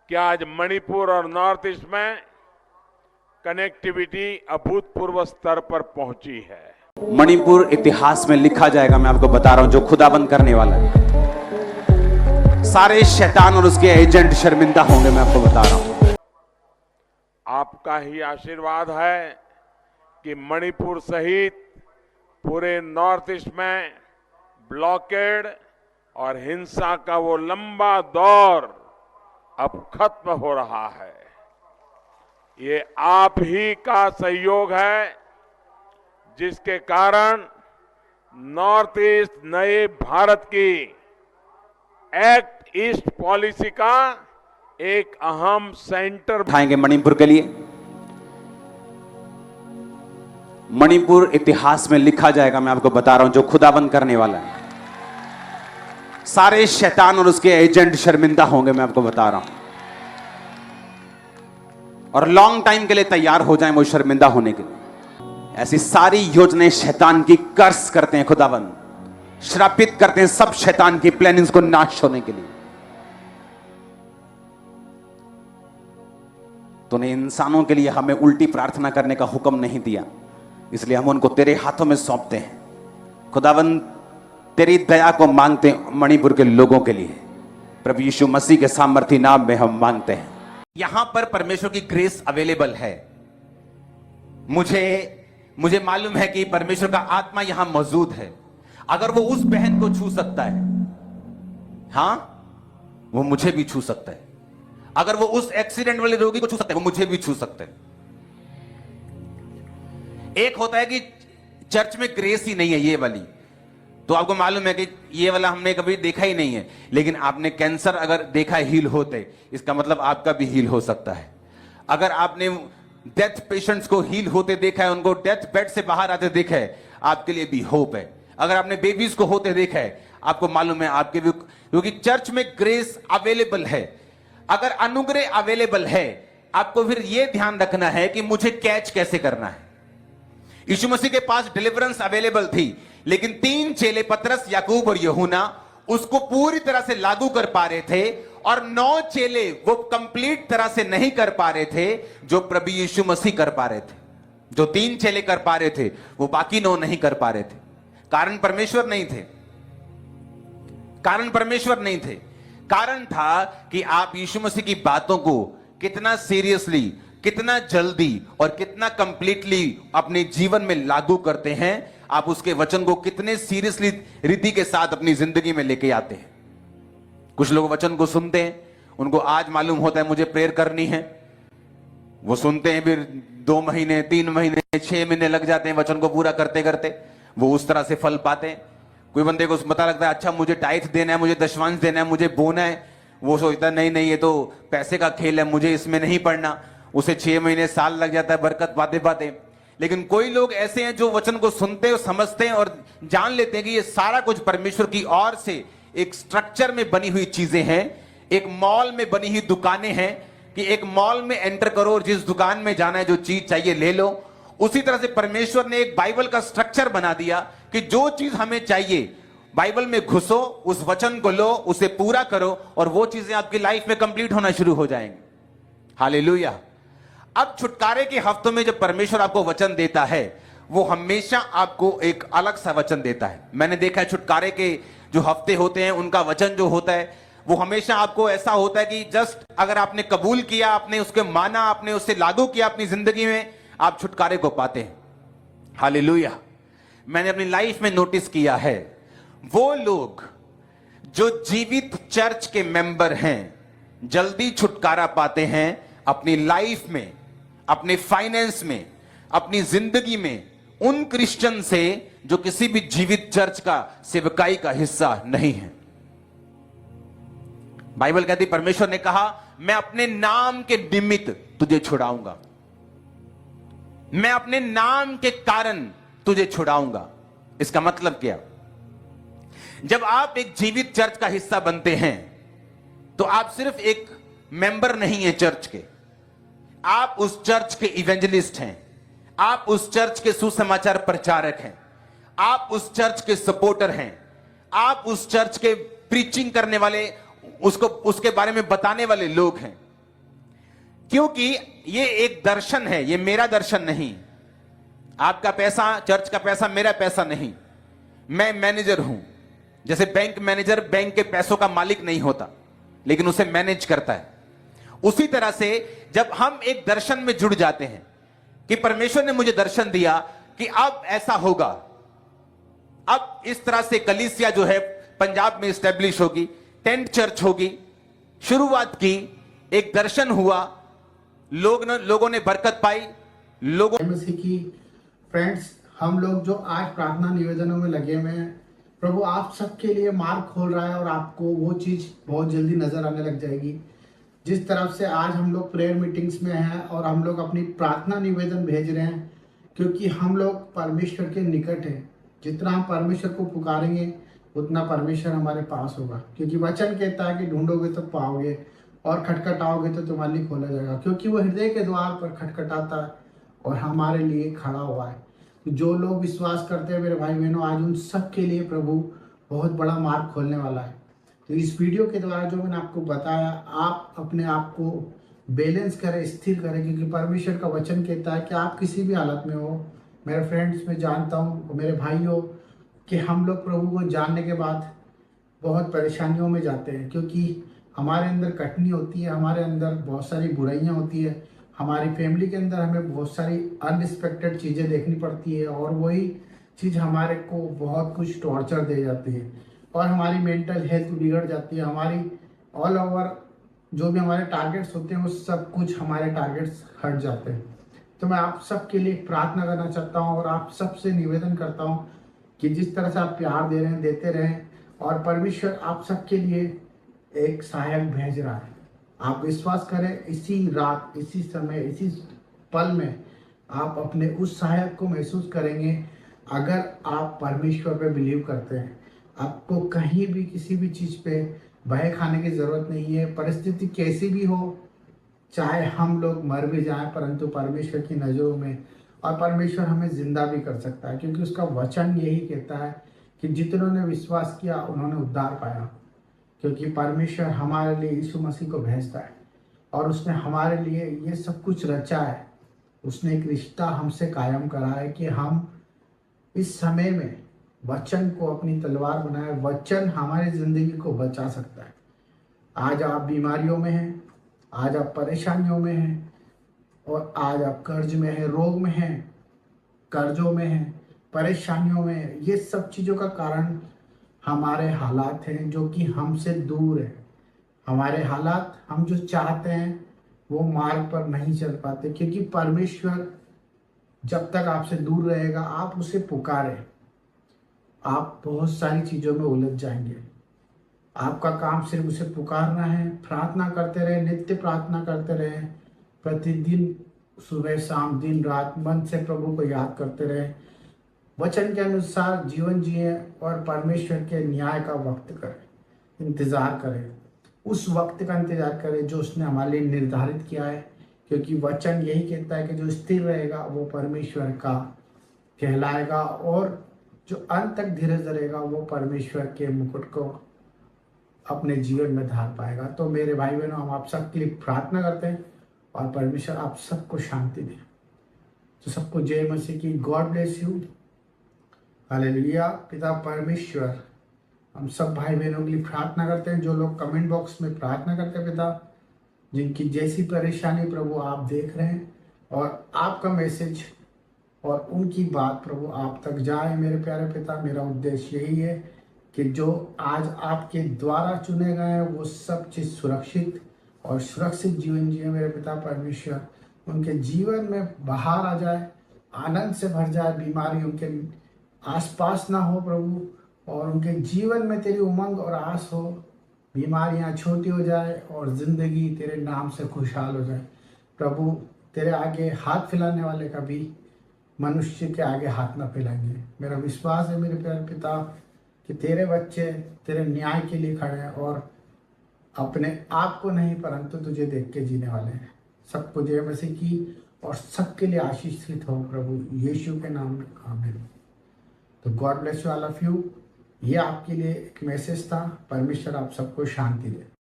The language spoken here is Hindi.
कि आज मणिपुर और नॉर्थ ईस्ट में कनेक्टिविटी अभूतपूर्व स्तर पर पहुंची है। मणिपुर इतिहास में लिखा जाएगा, मैं आपको बता रहा हूं, जो खुदाबंद करने वाला है। सारे शैतान और उसके एजेंट शर्मिंदा होंगे, मैं आपको बता रहा हूं। आपका ही आशीर्वाद है कि मणिपुर सहित पूरे नॉर्थ ईस्ट में ब्लॉकेड और हिंसा का वो लंबा दौर अब खत्म हो रहा है। ये आप ही का सहयोग है जिसके कारण नॉर्थ ईस्ट नए भारत की एक्ट ईस्ट पॉलिसी का एक अहम सेंटर उठाएंगे मणिपुर के लिए। मणिपुर इतिहास में लिखा जाएगा, मैं आपको बता रहा हूं, जो खुदाबंद करने वाला है। सारे शैतान और उसके एजेंट शर्मिंदा होंगे, मैं आपको बता रहा हूं। और लॉन्ग टाइम के लिए तैयार हो जाएं वो शर्मिंदा होने के लिए। ऐसी सारी योजनाएं शैतान की कर्स करते हैं खुदाबंद, श्रापित करते हैं सब शैतान की प्लानिंग्स को नाश होने के लिए। तूने इंसानों के लिए हमें उल्टी प्रार्थना करने का हुक्म नहीं दिया, इसलिए हम उनको तेरे हाथों में सौंपते हैं। खुदावंद तेरी दया को मांगते हैं मणिपुर के लोगों के लिए। प्रभु यीशु मसीह के सामर्थी नाम में हम मांगते हैं। यहां पर परमेश्वर की ग्रेस अवेलेबल है। मुझे मालूम है कि परमेश्वर का आत्मा यहां मौजूद है। अगर वो उस बहन को छू सकता है, हां, वो मुझे भी छू सकता है। अगर वो उस एक्सीडेंट वाले रोगी को छू सकता है, वो मुझे भी छू सकता है। एक होता है कि चर्च में ग्रेस ही नहीं है, ये वाली तो आपको मालूम है कि ये वाला हमने कभी देखा ही नहीं है। लेकिन आपने कैंसर अगर देखा हील होते, इसका मतलब आपका भी हील हो सकता है। अगर आपने डेथ पेशेंट्स को हील होते देखा है, उनको डेथ बेड से बाहर आते देखा है, आपके लिए भी होप है। अगर आपने बेबीज को होते देखा है, आपको मालूम है आपके भी, क्योंकि चर्च में ग्रेस अवेलेबल है। अगर अनुग्रह अवेलेबल है, आपको फिर यह ध्यान रखना है कि मुझे कैच कैसे करना है। यीशु मसीह के पास डिलीवरेंस अवेलेबल थी, लेकिन 3 चेले पतरस, याकूब और यूहन्ना उसको पूरी तरह से लागू कर पा रहे थे, और 9 चेले वो कंप्लीट तरह से नहीं कर पा रहे थे जो प्रभु यीशु मसीह कर पा रहे थे। जो 3 चेले कर पा रहे थे, वो बाकी 9 नहीं कर पा रहे थे। कारण परमेश्वर नहीं थे। कारण परमेश्वर नहीं थे। कारण था कि आप यीशु मसीह की बातों को कितना सीरियसली, कितना जल्दी और कितना कंप्लीटली अपने जीवन में लागू करते हैं। आप उसके वचन को कितने सीरियसली रीति के साथ अपनी जिंदगी में लेके आते हैं। कुछ लोग वचन को सुनते हैं, उनको आज मालूम होता है मुझे प्रेयर करनी है, वो सुनते हैं, फिर 2 महीने, 3 महीने, 6 महीने लग जाते हैं वचन को पूरा करते करते। वो उस तरह से फल पाते हैं। कोई बंदे को पता लगता है अच्छा मुझे टाइथ देना है, मुझे दशवांश देना है, मुझे बोना है, वो सोचता है नहीं नहीं ये तो पैसे का खेल है, मुझे इसमें नहीं पड़ना। उसे 6 महीने, साल लग जाता है बरकत पाते पाते। लेकिन कोई लोग ऐसे हैं जो वचन को सुनते और समझते हैं और जान लेते हैं कि ये सारा कुछ परमेश्वर की ओर से एक स्ट्रक्चर में बनी हुई चीजें हैं, एक मॉल में बनी हुई दुकानें हैं कि एक मॉल में एंटर करो और जिस दुकान में जाना है, जो चीज चाहिए ले लो। उसी तरह से परमेश्वर ने एक बाइबल का स्ट्रक्चर बना दिया कि जो चीज हमें चाहिए, बाइबल में घुसो, उस वचन को लो, उसे पूरा करो, और वो चीजें आपकी लाइफ में कंप्लीट होना शुरू हो जाएंगी। हालेलुया। अब छुटकारे के हफ्तों में जब परमेश्वर आपको वचन देता है, वो हमेशा आपको एक अलग सा वचन देता है। मैंने देखा है छुटकारे के जो हफ्ते होते हैं, उनका वचन जो होता है वो हमेशा आपको ऐसा होता है कि जस्ट अगर आपने कबूल किया, आपने उसके माना, आपने उसे लागू किया अपनी जिंदगी में, आप छुटकारे को पाते हैं। हालेलुया। मैंने अपनी लाइफ में नोटिस किया है, वो लोग जो जीवित चर्च के मेंबर हैं, जल्दी छुटकारा पाते हैं अपनी लाइफ में, अपने फाइनेंस में, अपनी जिंदगी में, उन क्रिश्चियन से जो किसी भी जीवित चर्च का सेवकाई का हिस्सा नहीं है। बाइबल कहती, परमेश्वर ने कहा मैं अपने नाम के निमित्त तुझे छुड़ाऊंगा, मैं अपने नाम के कारण तुझे छुड़ाऊंगा। इसका मतलब क्या? जब आप एक जीवित चर्च का हिस्सा बनते हैं तो आप सिर्फ एक मेंबर नहीं है चर्च के, आप उस चर्च के इवेंजलिस्ट हैं, आप उस चर्च के सुसमाचार प्रचारक हैं, आप उस चर्च के सपोर्टर हैं, आप उस चर्च के प्रीचिंग करने वाले, उसके बारे में बताने वाले लोग हैं। क्योंकि ये एक दर्शन है, ये मेरा दर्शन नहीं। आपका पैसा, चर्च का पैसा मेरा पैसा नहीं। मैं मैनेजर हूं। जैसे बैंक मैनेजर बैंक के पैसों का मालिक नहीं होता, लेकिन उसे मैनेज करता है। उसी तरह से जब हम एक दर्शन में जुड़ जाते हैं कि परमेश्वर ने मुझे दर्शन दिया कि अब ऐसा होगा, अब इस तरह से कलीसिया जो है पंजाब में स्टैब्लिश होगी, टेंट चर्च होगी, शुरुआत की, एक दर्शन हुआ, लोगों ने बरकत पाई, लोगों मसीह की फ्रेंड्स, हम लोग जो आज प्रार्थना निवेदनों में लगे हुए हैं, प्रभु आप सबके लिए मार्ग खोल रहा है और आपको वो चीज बहुत जल्दी नजर आने लग जाएगी। जिस तरफ से आज हम लोग प्रेयर मीटिंग्स में हैं और हम लोग अपनी प्रार्थना निवेदन भेज रहे हैं, क्योंकि हम लोग परमेश्वर के निकट हैं। जितना हम परमेश्वर को पुकारेंगे उतना परमेश्वर हमारे पास होगा, क्योंकि वचन कहता है कि ढूंढोगे तो पाओगे और खटखटाओगे तो तुम्हारे लिए खोला जाएगा, क्योंकि वो हृदय के द्वार पर खटखटाता है और हमारे लिए खड़ा हुआ है। तो जो लोग विश्वास करते हैं मेरे भाई बहनों, आज उन सब के लिए प्रभु बहुत बड़ा मार्ग खोलने वाला है। तो इस वीडियो के द्वारा जो मैंने आपको बताया, आप अपने आप को बैलेंस करें, स्थिर करें, क्योंकि परमेश्वर का वचन कहता है कि आप किसी भी हालत में हो। मेरे फ्रेंड्स, मैं जानता हूँ, मेरे भाइयों, कि हम लोग प्रभु को जानने के बाद बहुत परेशानियों में जाते हैं, क्योंकि हमारे अंदर कटनी होती है, हमारे अंदर बहुत सारी बुराइयां होती है, हमारी फैमिली के अंदर हमें बहुत सारी अनएक्सपेक्टेड चीज़ें देखनी पड़ती है और वही चीज़ हमारे को बहुत कुछ टॉर्चर दे जाती है और हमारी मेंटल हेल्थ बिगड़ जाती है। हमारी ऑल ओवर जो भी हमारे टारगेट्स होते हैं वो सब कुछ हमारे टारगेट्स हट जाते हैं। तो मैं आप सबके लिए प्रार्थना करना चाहता हूँ और आप सबसे निवेदन करता हूँ कि जिस तरह से आप प्यार दे रहे हैं, देते रहें, और परमेश्वर आप सबके लिए एक सहायक भेज रहा है। आप विश्वास करें, इसी रात, इसी समय, इसी पल में आप अपने उस सहायक को महसूस करेंगे। अगर आप परमेश्वर पे बिलीव करते हैं, आपको कहीं भी किसी भी चीज़ पे भय खाने की ज़रूरत नहीं है। परिस्थिति कैसी भी हो, चाहे हम लोग मर भी जाएं, परंतु परमेश्वर की नज़रों में, और परमेश्वर हमें जिंदा भी कर सकता है, क्योंकि उसका वचन यही कहता है कि जितनों ने विश्वास किया उन्होंने उद्धार पाया। क्योंकि परमेश्वर हमारे लिए यीशु मसीह को भेजता है और उसने हमारे लिए ये सब कुछ रचा है। उसने एक रिश्ता हमसे कायम करा है कि हम इस समय में वचन को अपनी तलवार बनाए। वचन हमारी ज़िंदगी को बचा सकता है। आज आप बीमारियों में हैं, आज आप परेशानियों में हैं, और आज आप कर्ज में हैं, रोग में हैं, कर्जों में हैं, परेशानियों में हैं। ये सब चीज़ों का कारण हमारे हालात हैं जो कि हमसे दूर है। हमारे हालात, हम जो चाहते हैं वो मार्ग पर नहीं चल पाते, क्योंकि परमेश्वर जब तक आपसे दूर रहेगा, आप उसे पुकारें, आप बहुत सारी चीज़ों में उलझ जाएंगे। आपका काम सिर्फ उसे पुकारना है, प्रार्थना करते रहे, नित्य प्रार्थना करते रहे, प्रतिदिन सुबह शाम दिन रात मन से प्रभु को याद करते रहे, वचन के अनुसार जीवन जिए और परमेश्वर के न्याय का वक्त करें, इंतज़ार करें, उस वक्त का इंतज़ार करें जो उसने हमारे लिए निर्धारित किया है। क्योंकि वचन यही कहता है कि जो स्थिर रहेगा वो परमेश्वर का कहलाएगा, और जो अंत तक धीरज रहेगा वो परमेश्वर के मुकुट को अपने जीवन में धार पाएगा। तो मेरे भाई बहनों, हम आप सबके लिए प्रार्थना करते हैं और परमेश्वर आप सबको शांति दे। तो सबको जय मसीह की। God bless you. हालेलुया। पिता परमेश्वर, हम सब भाई बहनों के लिए प्रार्थना करते हैं जो लोग कमेंट बॉक्स में प्रार्थना करते हैं, पिता जिनकी जैसी परेशानी प्रभु आप देख रहे हैं, और आपका मैसेज और उनकी बात प्रभु आप तक जाए। मेरे प्यारे पिता, मेरा उद्देश्य यही है कि जो आज आपके द्वारा चुने गए हैं वो सब चीज़ सुरक्षित और सुरक्षित जीवन जिए। मेरे पिता परमेश्वर, उनके जीवन में बाहर आ जाए, आनंद से भर जाए, बीमारी उनके आसपास ना हो प्रभु, और उनके जीवन में तेरी उमंग और आस हो, बीमारियां छोटी हो जाए और ज़िंदगी तेरे नाम से खुशहाल हो जाए। प्रभु, तेरे आगे हाथ फैलाने वाले कभी मनुष्य के आगे हाथ ना फैलाएंगे। मेरा विश्वास है मेरे प्यारे पिता कि तेरे बच्चे तेरे न्याय के लिए खड़े हैं और अपने आप को नहीं परंतु तुझे देख के जीने वाले हैं। सबको जय मसीह की और सबके लिए आशीषित हो प्रभु यीशु के नाम में, आमीन। तो God bless you all of you. ये आपके लिए एक मैसेज था। परमेश्वर आप सबको शांति दे।